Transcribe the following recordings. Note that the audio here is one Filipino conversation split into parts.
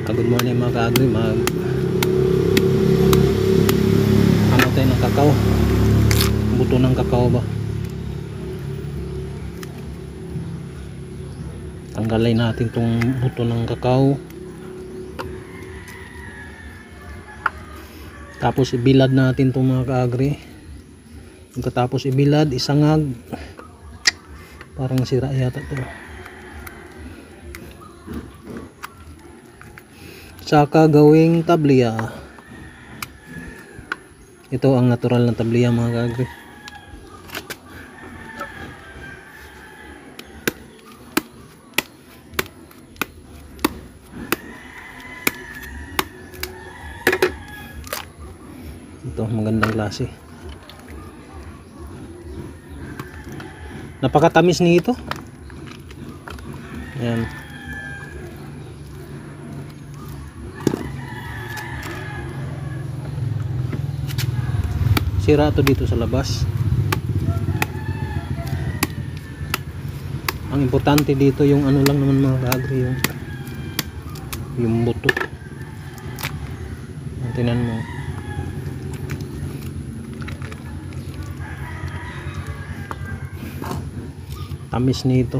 Good morning mga ka-agri. Ano tayo ng kakao, buto ng kakao ba, tanggalin natin tong buto ng kakao, tapos ibilad natin tong mga ka-agri. Pagkatapos ibilad, isangag, parang sira yata to, saka gawing tabliya. Ito ang natural na tabliya mga ka-agri. Ito magandang klase, napakatamis nito. Ayan. Sira to dito sa labas. Ang importante dito yung ano lang naman mga ka-agri, yung buto. Tingnan mo, tamis nito.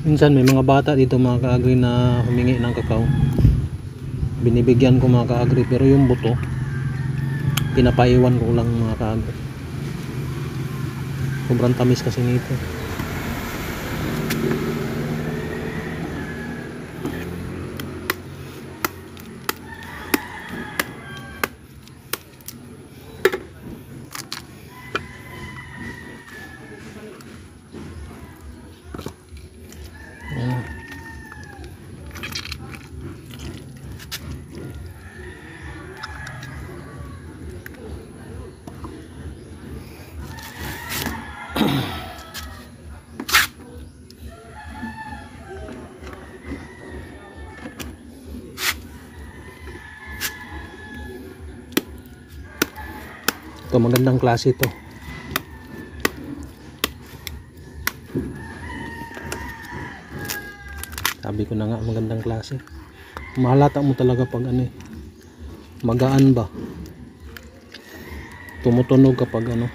Minsan may mga bata dito mga ka-agri na humingi ng kakao, binibigyan ko mga ka-agri, pero yung buto pinapaiwan ko lang mga ka-agri. Sobrang tamis kasi nito. Ayan. Ito magandang klase ito. Sabi ko na nga, magandang klase. Mahalata mo talaga pag ano, magaan ba, tumutunog kapag ano,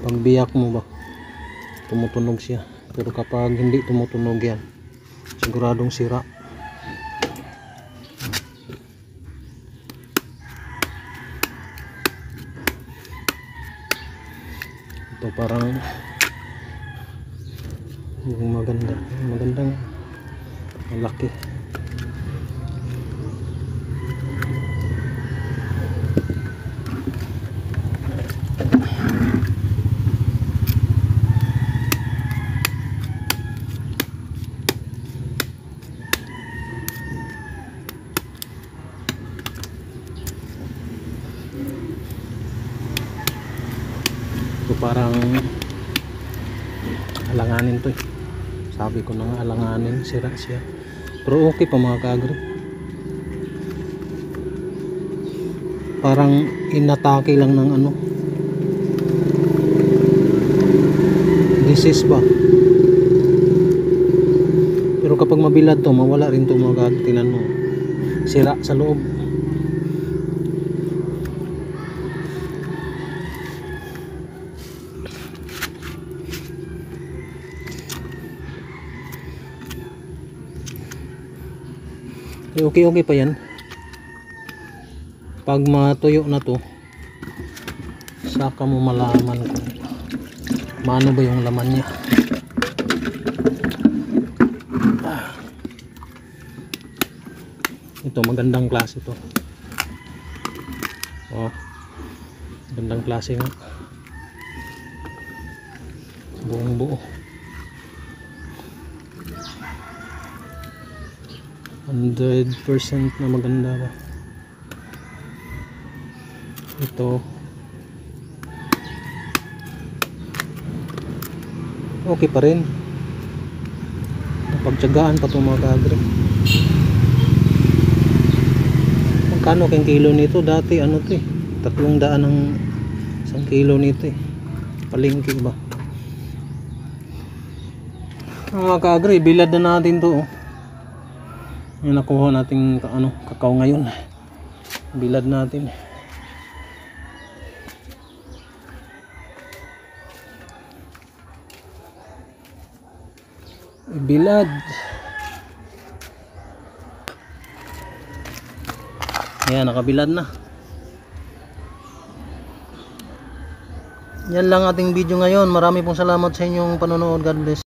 pag biyak mo ba, tumutunog siya. Pero kapag hindi tumutunog yan, siguradong sira. Ito parang yung magandang malaki. Ito parang alanganin to eh. Sabi ko na nga, alanganin, sira siya. Pero okay pa mga ka-agri. Parang inatake lang ng ano, disease ba. Pero kapag mabilad to, mawala rin to mga ka-agri. Tingnan mo, sira sa loob. Okay pa yan. Pag matuyo na to, saka mo malaman kung maano ba yung laman niya. Ito magandang klase to. Oh, magandang klase nga, buong buo. 100% na maganda ba ito. Okay pa rin, pagtyagaan pa itong mga ka-agri. Magkano kang kilo nito dati? Ano to eh, 300 ang 1 kilo nito eh, palengke ba. Mga ka-agri, bilad na natin to. Yung nakuha nating kakao ngayon. Bilad natin. Bilad. Ayan, nakabilad na. Yan lang ating video ngayon. Marami pong salamat sa inyong panonood. God bless.